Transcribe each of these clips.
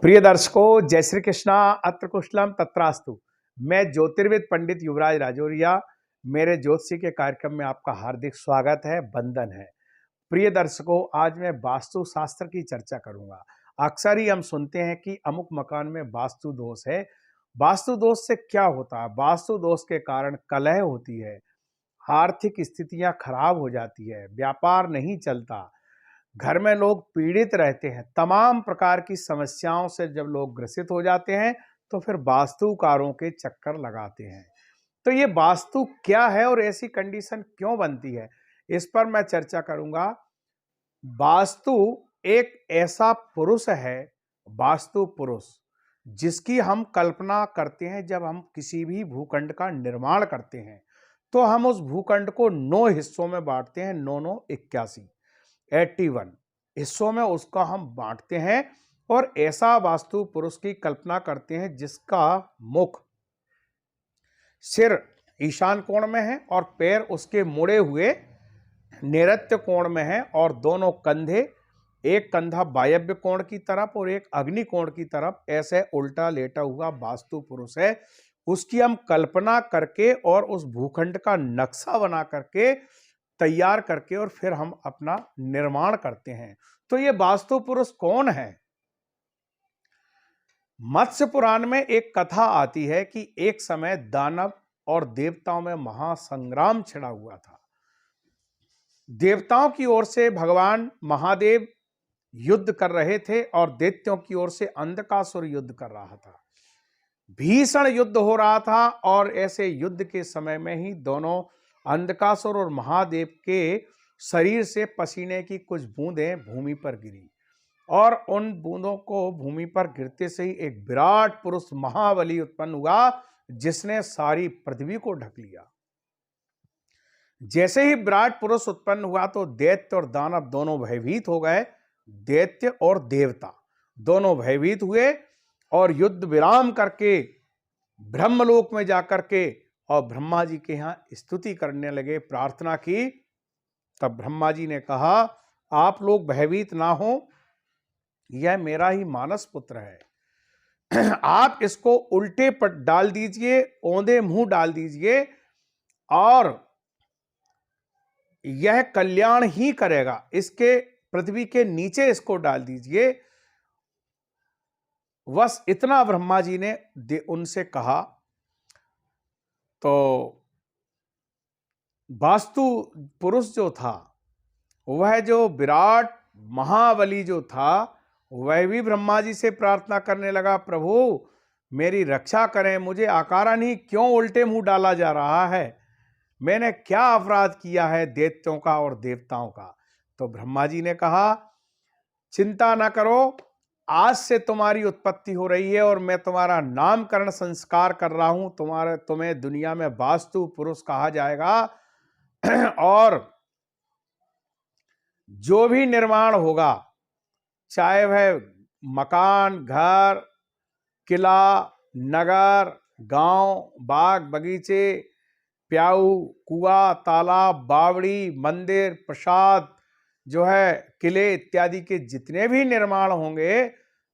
प्रिय दर्शकों, जय श्री कृष्णा। अत्र कुशलम तत्रास्तु। मैं ज्योतिर्विद पंडित युवराज राजौरिया, मेरे ज्योतिषी के कार्यक्रम में आपका हार्दिक स्वागत है, वंदन है। प्रिय दर्शकों, आज मैं वास्तु शास्त्र की चर्चा करूंगा। अक्सर ही हम सुनते हैं कि अमुक मकान में वास्तु दोष है। वास्तु दोष से क्या होता है? वास्तु दोष के कारण कलह होती है, आर्थिक स्थितियां खराब हो जाती है, व्यापार नहीं चलता, घर में लोग पीड़ित रहते हैं। तमाम प्रकार की समस्याओं से जब लोग ग्रसित हो जाते हैं तो फिर वास्तुकारों के चक्कर लगाते हैं। तो ये वास्तु क्या है और ऐसी कंडीशन क्यों बनती है, इस पर मैं चर्चा करूंगा। वास्तु एक ऐसा पुरुष है, वास्तु पुरुष, जिसकी हम कल्पना करते हैं। जब हम किसी भी भूखंड का निर्माण करते हैं तो हम उस भूखंड को 9 हिस्सों में बांटते हैं। 9 9 81 81 हिस्सों में उसका हम बांटते हैं और ऐसा वास्तु पुरुष की कल्पना करते हैं जिसका मुख, सिर ईशान कोण में है और पैर उसके मुड़े हुए नैऋत्य कोण में है और दोनों कंधे, एक कंधा वायव्य कोण की तरफ और एक अग्नि कोण की तरफ ऐसे उल्टा लेटा हुआ वास्तु पुरुष है। उसकी हम कल्पना करके और उस भूखंड का नक्शा बना करके, तैयार करके और फिर हम अपना निर्माण करते हैं। तो ये वास्तु पुरुष कौन है? मत्स्य पुराण में एक कथा आती है कि एक समय दानव और देवताओं में महासंग्राम छिड़ा हुआ था। देवताओं की ओर से भगवान महादेव युद्ध कर रहे थे और दैत्यों की ओर से अंधकासुर युद्ध कर रहा था। भीषण युद्ध हो रहा था और ऐसे युद्ध के समय में ही दोनों अंधकासुर और महादेव के शरीर से पसीने की कुछ बूंदें भूमि पर गिरी और उन बूंदों को भूमि पर गिरते से ही एक विराट पुरुष महाबली उत्पन्न हुआ, जिसने सारी पृथ्वी को ढक लिया। जैसे ही विराट पुरुष उत्पन्न हुआ तो दैत्य और दानव दोनों भयभीत हो गए। दैत्य और देवता दोनों भयभीत हुए और युद्ध विराम करके ब्रह्मलोक में जाकर के और ब्रह्मा जी के यहाँ स्तुति करने लगे, प्रार्थना की। तब ब्रह्मा जी ने कहा, आप लोग भयभीत ना हो, यह मेरा ही मानस पुत्र है। आप इसको उल्टे पर डाल दीजिए, औंधे मुंह डाल दीजिए और यह कल्याण ही करेगा। इसके पृथ्वी के नीचे इसको डाल दीजिए। बस इतना ब्रह्मा जी ने उनसे कहा। तो वास्तु पुरुष जो था, वह जो विराट महाबली जो था, वह भी ब्रह्मा जी से प्रार्थना करने लगा, प्रभु मेरी रक्षा करें, मुझे आकारण ही क्यों उल्टे मुंह डाला जा रहा है, मैंने क्या अपराध किया है दैत्यों का और देवताओं का। तो ब्रह्मा जी ने कहा, चिंता ना करो, आज से तुम्हारी उत्पत्ति हो रही है और मैं तुम्हारा नामकरण संस्कार कर रहा हूं। तुम्हें दुनिया में वास्तु पुरुष कहा जाएगा और जो भी निर्माण होगा, चाहे वह मकान, घर, किला, नगर, गांव, बाग बगीचे, प्याऊ, कुआं, तालाब, बावड़ी, मंदिर, प्रसाद, जो है किले इत्यादि के जितने भी निर्माण होंगे,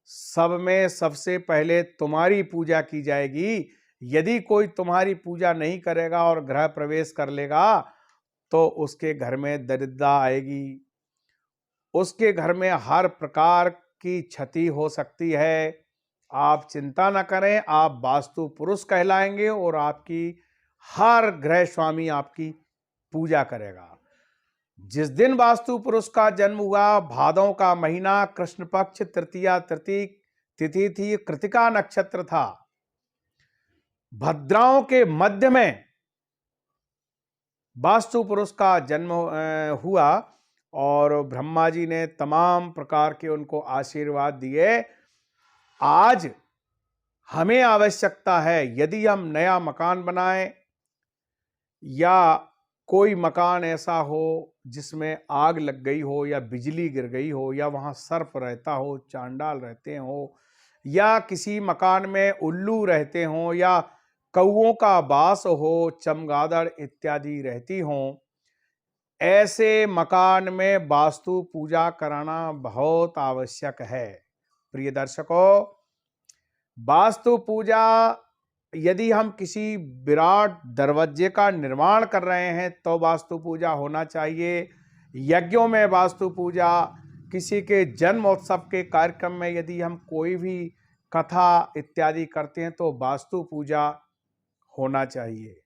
सब में सबसे पहले तुम्हारी पूजा की जाएगी। यदि कोई तुम्हारी पूजा नहीं करेगा और गृह प्रवेश कर लेगा तो उसके घर में दरिद्रता आएगी, उसके घर में हर प्रकार की क्षति हो सकती है। आप चिंता न करें, आप वास्तु पुरुष कहलाएंगे और आपकी हर गृह स्वामी आपकी पूजा करेगा। जिस दिन वास्तु पुरुष का जन्म हुआ, भादों का महीना, कृष्ण पक्ष तृतीया तिथि थी, कृतिका नक्षत्र था, भद्राओं के मध्य में वास्तु पुरुष का जन्म हुआ और ब्रह्मा जी ने तमाम प्रकार के उनको आशीर्वाद दिए। आज हमें आवश्यकता है, यदि हम नया मकान बनाएं या कोई मकान ऐसा हो जिसमें आग लग गई हो या बिजली गिर गई हो या वहां सर्प रहता हो, चांडाल रहते हो, या किसी मकान में उल्लू रहते हो या कौओं का वास हो, चमगादड़ इत्यादि रहती हों, ऐसे मकान में वास्तु पूजा कराना बहुत आवश्यक है। प्रिय दर्शकों, वास्तु पूजा, यदि हम किसी विराट दरवाजे का निर्माण कर रहे हैं तो वास्तु पूजा होना चाहिए। यज्ञों में वास्तु पूजा, किसी के जन्म उत्सव के कार्यक्रम में यदि हम कोई भी कथा इत्यादि करते हैं तो वास्तु पूजा होना चाहिए।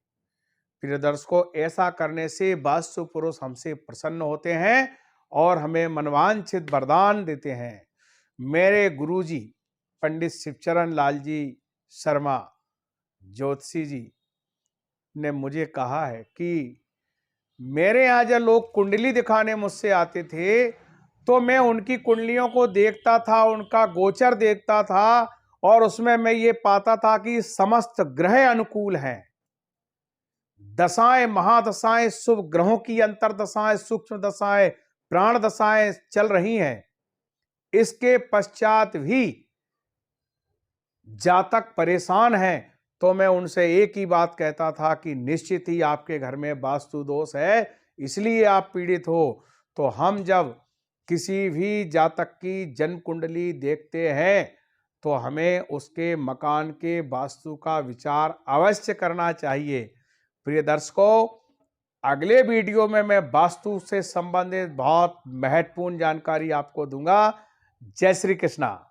प्रिय दर्शकों, ऐसा करने से वास्तु पुरुष हमसे प्रसन्न होते हैं और हमें मनवांछित वरदान देते हैं। मेरे गुरुजी पंडित शिवचरण लाल जी शर्मा ज्योतिषी जी ने मुझे कहा है कि मेरे यहाँ जब लोग कुंडली दिखाने मुझसे आते थे तो मैं उनकी कुंडलियों को देखता था, उनका गोचर देखता था और उसमें मैं ये पाता था कि समस्त ग्रह अनुकूल हैं। दशाएं, महादशाएं, शुभ ग्रहों की अंतरदशाएं, सूक्ष्म दशाएं, प्राण दशाएं चल रही हैं। इसके पश्चात भी जातक परेशान हैं तो मैं उनसे एक ही बात कहता था कि निश्चित ही आपके घर में वास्तु दोष है, इसलिए आप पीड़ित हो। तो हम जब किसी भी जातक की जन्म कुंडली देखते हैं तो हमें उसके मकान के वास्तु का विचार अवश्य करना चाहिए। प्रिय दर्शकों, अगले वीडियो में मैं वास्तु से संबंधित बहुत महत्वपूर्ण जानकारी आपको दूंगा। जय श्री कृष्णा।